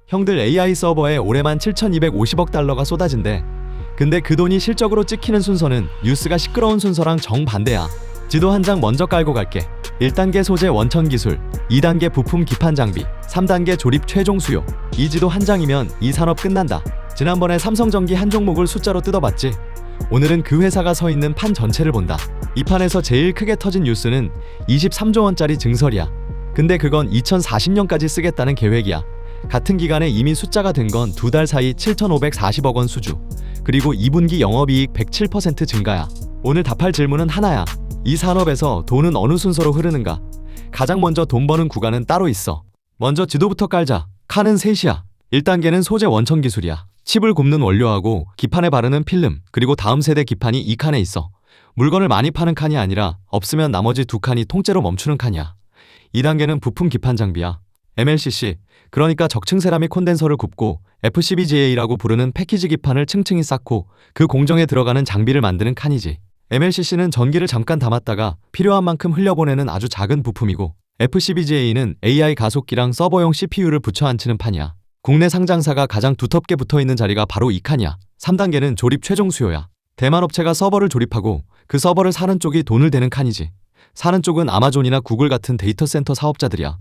형들 AI 서버에 올해만 7,250억 달러가 쏟아진대. 근데 그 돈이 실적으로 찍히는 순서는 뉴스가 시끄러운 순서랑 정반대야. 지도 한 장 먼저 깔고 갈게. 1단계 소재 원천 기술, 2단계 부품 기판 장비, 3단계 조립 최종 수요. 이 지도 한 장이면 이 산업 끝난다. 지난번에 삼성전기 한 종목을 숫자로 뜯어봤지. 오늘은 그 회사가 서 있는 판 전체를 본다. 이 판에서 제일 크게 터진 뉴스는 23조 원짜리 증설이야. 근데 그건 2040년까지 쓰겠다는 계획이야. 같은 기간에 이미 숫자가 된 건 2달 사이 7,540억 원 수주. 그리고 2분기 영업이익 107% 증가야. 오늘 답할 질문은 하나야. 이 산업에서 돈은 어느 순서로 흐르는가? 가장 먼저 돈 버는 구간은 따로 있어. 먼저 지도부터 깔자. 칸은 셋이야. 1단계는 소재 원천 기술이야. 칩을 굽는 원료하고 기판에 바르는 필름, 그리고 다음 세대 기판이 이 칸에 있어. 물건을 많이 파는 칸이 아니라 없으면 나머지 두 칸이 통째로 멈추는 칸이야. 2단계는 부품 기판 장비야. MLCC, 그러니까 적층 세라믹 콘덴서를 굽고 FCBGA라고 부르는 패키지 기판을 층층이 쌓고 그 공정에 들어가는 장비를 만드는 칸이지. MLCC는 전기를 잠깐 담았다가 필요한 만큼 흘려보내는 아주 작은 부품이고, FCBGA는 AI 가속기랑 서버용 CPU를 붙여 앉히는 판이야. 국내 상장사가 가장 두텁게 붙어있는 자리가 바로 이 칸이야. 3단계는 조립 최종 수요야. 대만 업체가 서버를 조립하고 그 서버를 사는 쪽이 돈을 대는 칸이지. 사는 쪽은 아마존이나 구글 같은 데이터 센터 사업자들이야.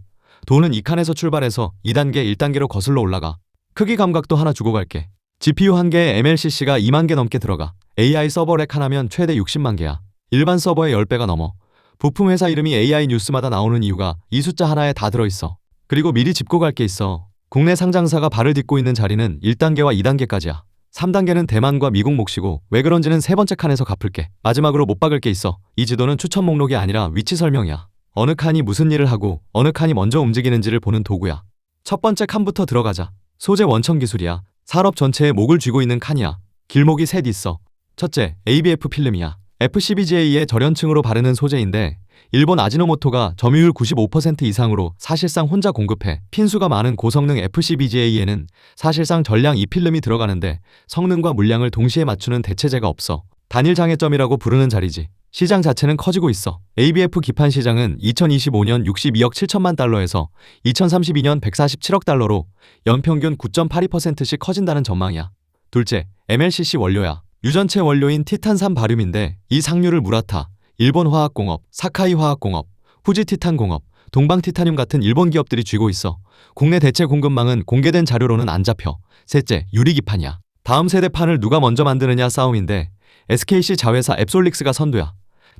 돈은 이 칸에서 출발해서 2단계, 1단계로 거슬러 올라가. 크기 감각도 하나 주고 갈게. GPU 한 개에 MLCC가 2만 개 넘게 들어가. AI 서버 렉 하나면 최대 60만 개야. 일반 서버의 10배가 넘어. 부품 회사 이름이 AI 뉴스마다 나오는 이유가 이 숫자 하나에 다 들어있어. 그리고 미리 짚고 갈 게 있어. 국내 상장사가 발을 딛고 있는 자리는 1단계와 2단계까지야. 3단계는 대만과 미국 몫이고 왜 그런지는 세 번째 칸에서 갚을게. 마지막으로 못 박을 게 있어. 이 지도는 추천 목록이 아니라 위치 설명이야. 어느 칸이 무슨 일을 하고 어느 칸이 먼저 움직이는지를 보는 도구야. 첫 번째 칸부터 들어가자. 소재 원천 기술이야. 산업 전체에 목을 쥐고 있는 칸이야. 길목이 셋 있어. 첫째, ABF 필름이야. FCBGA의 절연층으로 바르는 소재인데 일본 아지노모토가 점유율 95% 이상으로 사실상 혼자 공급해. 핀수가 많은 고성능 FCBGA에는 사실상 전량 이 필름이 들어가는데 성능과 물량을 동시에 맞추는 대체제가 없어. 단일 장애점이라고 부르는 자리지. 시장 자체는 커지고 있어. ABF 기판 시장은 2025년 62억 7천만 달러에서 2032년 147억 달러로 연평균 9.82%씩 커진다는 전망이야. 둘째, MLCC 원료야. 유전체 원료인 티탄산 바륨인데 이 상류를 무라타, 일본화학공업, 사카이화학공업, 후지티탄공업, 동방티타늄 같은 일본 기업들이 쥐고 있어. 국내 대체 공급망은 공개된 자료로는 안 잡혀. 셋째, 유리기판이야. 다음 세대 판을 누가 먼저 만드느냐 싸움인데 SKC 자회사 앱솔릭스가 선두야.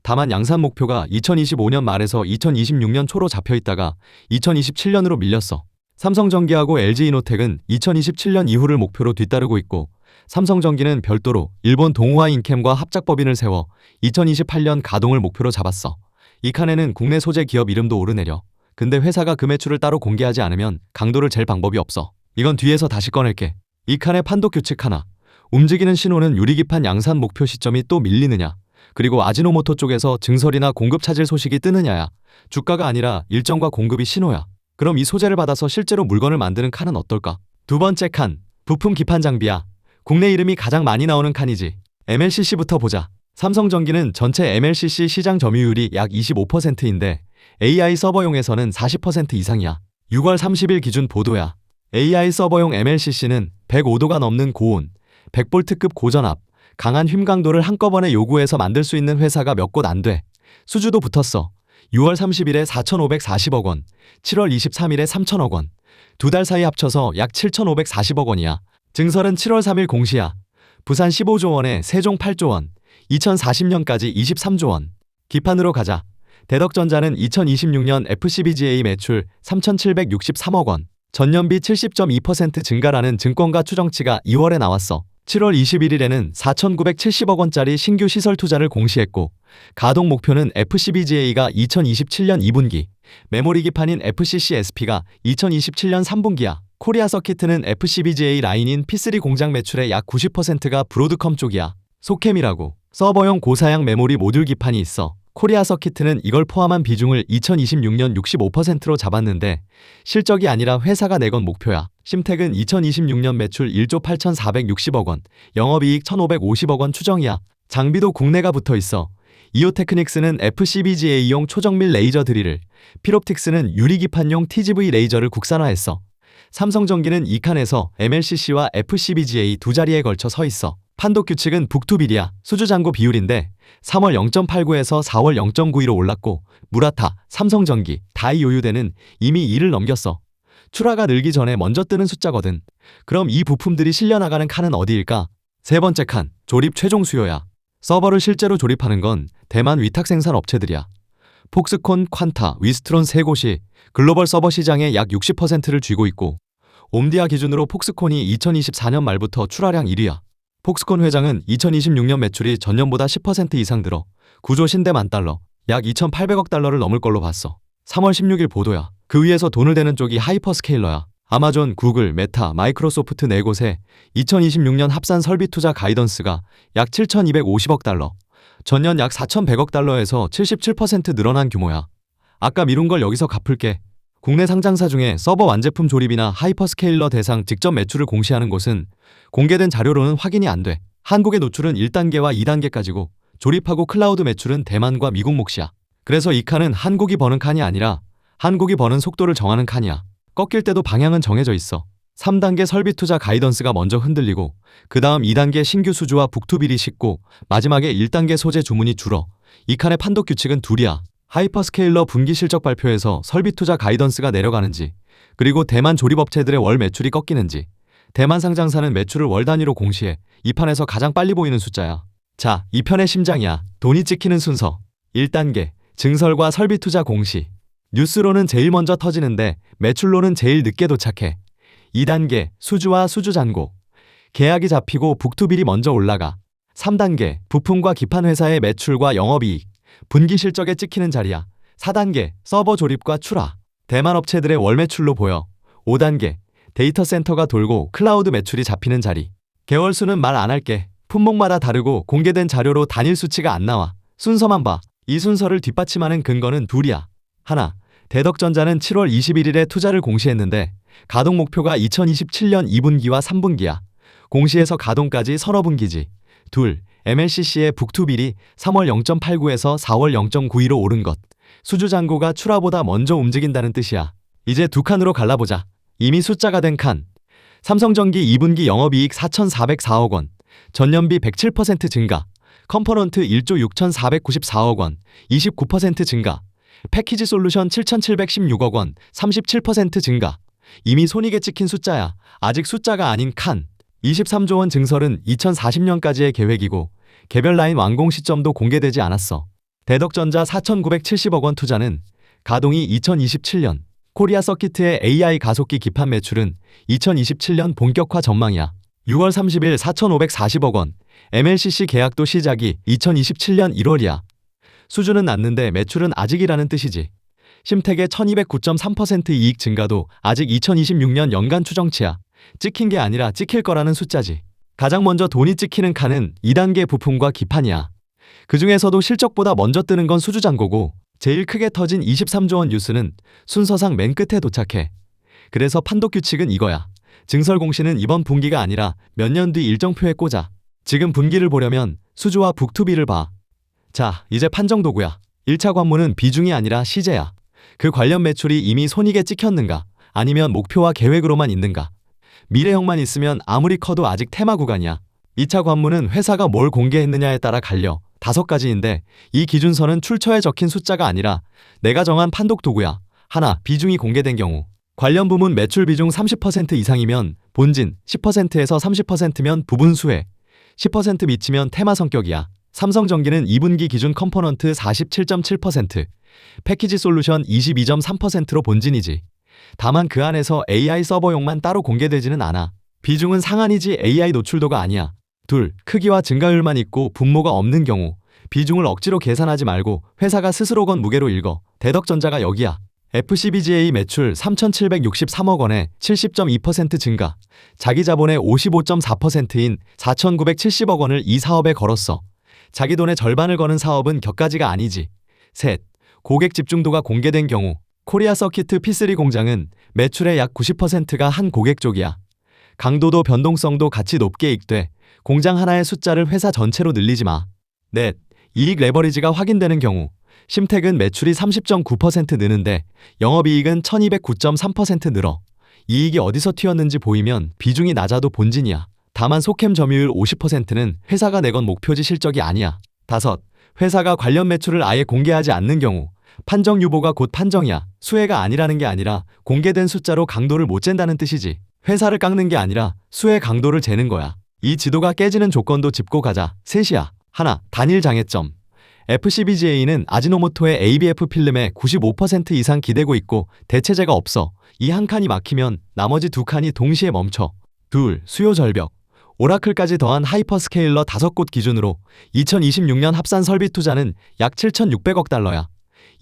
다만 양산 목표가 2025년 말에서 2026년 초로 잡혀 있다가 2027년으로 밀렸어. 삼성전기하고 LG이노텍은 2027년 이후를 목표로 뒤따르고 있고, 삼성전기는 별도로 일본 동우화 인캠과 합작법인을 세워 2028년 가동을 목표로 잡았어. 이 칸에는 국내 소재 기업 이름도 오르내려. 근데 회사가 그 매출을 따로 공개하지 않으면 강도를 잴 방법이 없어. 이건 뒤에서 다시 꺼낼게. 이 칸의 판독 규칙 하나. 움직이는 신호는 유리기판 양산 목표 시점이 또 밀리느냐, 그리고 아지노모토 쪽에서 증설이나 공급 차질 소식이 뜨느냐야. 주가가 아니라 일정과 공급이 신호야. 그럼 이 소재를 받아서 실제로 물건을 만드는 칸은 어떨까? 두 번째 칸, 부품 기판 장비야. 국내 이름이 가장 많이 나오는 칸이지. MLCC부터 보자. 삼성전기는 전체 MLCC 시장 점유율이 약 25%인데 AI 서버용에서는 40% 이상이야. 6월 30일 기준 보도야. AI 서버용 MLCC는 105도가 넘는 고온, 100V급 고전압, 강한 휨 강도를 한꺼번에 요구해서 만들 수 있는 회사가 몇 곳 안 돼. 수주도 붙었어. 6월 30일에 4,540억 원, 7월 23일에 3,000억 원. 두 달 사이 합쳐서 약 7,540억 원이야. 증설은 7월 3일 공시야. 부산 15조 원에 세종 8조 원, 2040년까지 23조 원. 기판으로 가자. 대덕전자는 2026년 FCBGA 매출 3,763억 원, 전년비 70.2% 증가라는 증권가 추정치가 2월에 나왔어. 7월 21일에는 4,970억 원짜리 신규 시설 투자를 공시했고, 가동 목표는 FCBGA가 2027년 2분기, 메모리 기판인 FCCSP가 2027년 3분기야. 코리아 서키트는 FCBGA 라인인 P3 공장 매출의 약 90%가 브로드컴 쪽이야. 소캠이라고 서버용 고사양 메모리 모듈 기판이 있어. 코리아 서키트는 이걸 포함한 비중을 2026년 65%로 잡았는데 실적이 아니라 회사가 내건 목표야. 심텍은 2026년 매출 1조 8,460억 원, 영업이익 1,550억 원 추정이야. 장비도 국내가 붙어 있어. 이오테크닉스는 FCBGA용 초정밀 레이저 드릴을, 필옵틱스는 유리기판용 TGV 레이저를 국산화했어. 삼성전기는 이 칸에서 MLCC와 FCBGA 두 자리에 걸쳐 서 있어. 판독 규칙은 북투비리아 수주잔고 비율인데 3월 0.89에서 4월 0.92로 올랐고 무라타, 삼성전기, 다이요유대는 이미 2를 넘겼어. 출하가 늘기 전에 먼저 뜨는 숫자거든. 그럼 이 부품들이 실려나가는 칸은 어디일까? 세 번째 칸, 조립 최종 수요야. 서버를 실제로 조립하는 건 대만 위탁 생산 업체들이야. 폭스콘, 퀀타, 위스트론 세 곳이 글로벌 서버 시장의 약 60%를 쥐고 있고 옴디아 기준으로 폭스콘이 2024년 말부터 출하량 1위야. 폭스콘 회장은 2026년 매출이 전년보다 10% 이상 늘어 9조 신대만 달러, 약 2,800억 달러를 넘을 걸로 봤어. 3월 16일 보도야. 그 위에서 돈을 대는 쪽이 하이퍼스케일러야. 아마존, 구글, 메타, 마이크로소프트 네 곳에 2026년 합산 설비 투자 가이던스가 약 7,250억 달러, 전년 약 4,100억 달러에서 77% 늘어난 규모야. 아까 미룬 걸 여기서 갚을게. 국내 상장사 중에 서버 완제품 조립이나 하이퍼스케일러 대상 직접 매출을 공시하는 곳은 공개된 자료로는 확인이 안 돼. 한국의 노출은 1단계와 2단계까지고 조립하고 클라우드 매출은 대만과 미국 몫이야. 그래서 이 칸은 한국이 버는 칸이 아니라 한국이 버는 속도를 정하는 칸이야. 꺾일 때도 방향은 정해져 있어. 3단계 설비 투자 가이던스가 먼저 흔들리고 그 다음 2단계 신규 수주와 북투비리 식고 마지막에 1단계 소재 주문이 줄어. 이 칸의 판독 규칙은 둘이야. 하이퍼스케일러 분기 실적 발표에서 설비 투자 가이던스가 내려가는지, 그리고 대만 조립업체들의 월 매출이 꺾이는지. 대만 상장사는 매출을 월 단위로 공시해. 이 판에서 가장 빨리 보이는 숫자야. 자, 이 편의 심장이야. 돈이 찍히는 순서. 1단계 증설과 설비 투자 공시. 뉴스로는 제일 먼저 터지는데 매출로는 제일 늦게 도착해. 2단계 수주와 수주 잔고. 계약이 잡히고 북투빌이 먼저 올라가. 3단계 부품과 기판 회사의 매출과 영업이익, 분기 실적에 찍히는 자리야. 4단계 서버 조립과 출하. 대만 업체들의 월 매출로 보여. 5단계 데이터 센터가 돌고 클라우드 매출이 잡히는 자리. 개월수는 말 안 할게. 품목마다 다르고 공개된 자료로 단일 수치가 안 나와. 순서만 봐. 이 순서를 뒷받침하는 근거는 둘이야. 하나, 대덕전자는 7월 21일에 투자를 공시했는데 가동 목표가 2027년 2분기와 3분기야. 공시에서 가동까지 서너 분기지. 둘, MLCC의 북투빌이 3월 0.89에서 4월 0.92로 오른 것. 수주잔고가 출하보다 먼저 움직인다는 뜻이야. 이제 두 칸으로 갈라보자. 이미 숫자가 된 칸. 삼성전기 2분기 영업이익 4,404억 원, 전년비 107% 증가. 컴포넌트 1조 6,494억 원, 29% 증가. 패키지 솔루션 7,716억 원, 37% 증가. 이미 손익에 찍힌 숫자야. 아직 숫자가 아닌 칸. 23조 원 증설은 2040년까지의 계획이고 개별 라인 완공 시점도 공개되지 않았어. 대덕전자 4,970억 원 투자는 가동이 2027년. 코리아 서키트의 AI 가속기 기판 매출은 2027년 본격화 전망이야. 6월 30일 4,540억 원. MLCC 계약도 시작이 2027년 1월이야. 수주는 낮는데 매출은 아직이라는 뜻이지. 심택의 1209.3% 이익 증가도 아직 2026년 연간 추정치야. 찍힌 게 아니라 찍힐 거라는 숫자지. 가장 먼저 돈이 찍히는 칸은 2단계 부품과 기판이야. 그 중에서도 실적보다 먼저 뜨는 건 수주잔고고 제일 크게 터진 23조 원 뉴스는 순서상 맨 끝에 도착해. 그래서 판독 규칙은 이거야. 증설 공시는 이번 분기가 아니라 몇 년 뒤 일정표에 꽂아. 지금 분기를 보려면 수주와 북투비를 봐. 자, 이제 판정 도구야. 1차 관문은 비중이 아니라 시제야. 그 관련 매출이 이미 손익에 찍혔는가, 아니면 목표와 계획으로만 있는가. 미래형만 있으면 아무리 커도 아직 테마 구간이야. 2차 관문은 회사가 뭘 공개했느냐에 따라 갈려. 5가지인데 이 기준서는 출처에 적힌 숫자가 아니라 내가 정한 판독 도구야. 하나, 비중이 공개된 경우. 관련 부문 매출 비중 30% 이상이면 본진, 10%에서 30%면 부분 수혜, 10% 미치면 테마 성격이야. 삼성전기는 2분기 기준 컴포넌트 47.7%, 패키지 솔루션 22.3%로 본진이지. 다만 그 안에서 AI 서버용만 따로 공개되지는 않아. 비중은 상한이지 AI 노출도가 아니야. 둘, 크기와 증가율만 있고 분모가 없는 경우. 비중을 억지로 계산하지 말고 회사가 스스로 건 무게로 읽어. 대덕전자가 여기야. FCBGA 매출 3,763억 원에 70.2% 증가. 자기 자본의 55.4%인 4,970억 원을 이 사업에 걸었어. 자기 돈의 절반을 거는 사업은 격가지가 아니지. 셋, 고객 집중도가 공개된 경우. 코리아 서키트 P3 공장은 매출의 약 90%가 한 고객 쪽이야. 강도도 변동성도 같이 높게 익돼. 공장 하나의 숫자를 회사 전체로 늘리지 마. 넷, 이익 레버리지가 확인되는 경우. 심택은 매출이 30.9% 느는데 영업이익은 1209.3% 늘어. 이익이 어디서 튀었는지 보이면 비중이 낮아도 본진이야. 다만 소캠 점유율 50%는 회사가 내건 목표지 실적이 아니야. 5. 회사가 관련 매출을 아예 공개하지 않는 경우. 판정 유보가 곧 판정이야. 수혜가 아니라는 게 아니라 공개된 숫자로 강도를 못 잰다는 뜻이지. 회사를 깎는 게 아니라 수혜 강도를 재는 거야. 이 지도가 깨지는 조건도 짚고 가자. 셋이야. 하나, 단일 장애점. FCBGA는 아지노모토의 ABF 필름에 95% 이상 기대고 있고 대체제가 없어. 이 한 칸이 막히면 나머지 두 칸이 동시에 멈춰. 둘, 수요 절벽. 오라클까지 더한 하이퍼스케일러 5곳 기준으로 2026년 합산 설비 투자는 약 7,600억 달러야.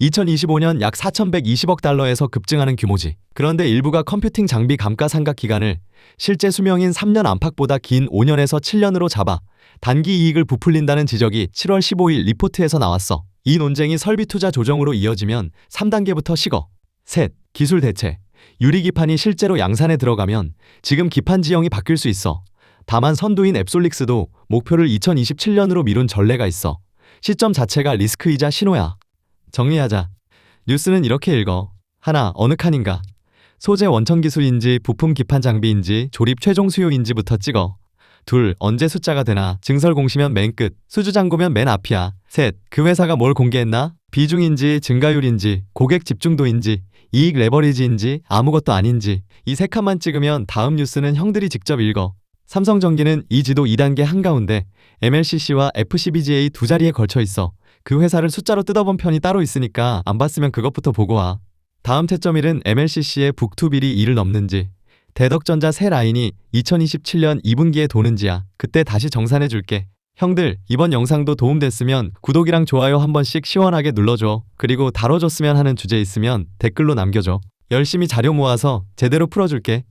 2025년 약 4,120억 달러에서 급증하는 규모지. 그런데 일부가 컴퓨팅 장비 감가상각 기간을 실제 수명인 3년 안팎보다 긴 5년에서 7년으로 잡아 단기 이익을 부풀린다는 지적이 7월 15일 리포트에서 나왔어. 이 논쟁이 설비 투자 조정으로 이어지면 3단계부터 식어. 셋, 기술 대체. 유리기판이 실제로 양산에 들어가면 지금 기판 지형이 바뀔 수 있어. 다만 선두인 앱솔릭스도 목표를 2027년으로 미룬 전례가 있어. 시점 자체가 리스크이자 신호야. 정리하자. 뉴스는 이렇게 읽어. 하나, 어느 칸인가? 소재 원천 기술인지 부품 기판 장비인지 조립 최종 수요인지부터 찍어. 둘, 언제 숫자가 되나? 증설 공시면 맨 끝, 수주 잔고면 맨 앞이야. 셋, 그 회사가 뭘 공개했나? 비중인지 증가율인지 고객 집중도인지 이익 레버리지인지 아무것도 아닌지. 이 세 칸만 찍으면 다음 뉴스는 형들이 직접 읽어. 삼성전기는 이 지도 2단계 한가운데 MLCC와 FCBGA 두 자리에 걸쳐 있어. 그 회사를 숫자로 뜯어본 편이 따로 있으니까 안 봤으면 그것부터 보고 와. 다음 채점 1은 MLCC의 북투빌이 2를 넘는지, 대덕전자 새 라인이 2027년 2분기에 도는지야. 그때 다시 정산해 줄게. 형들, 이번 영상도 도움됐으면 구독이랑 좋아요 한 번씩 시원하게 눌러줘. 그리고 다뤄줬으면 하는 주제 있으면 댓글로 남겨줘. 열심히 자료 모아서 제대로 풀어줄게.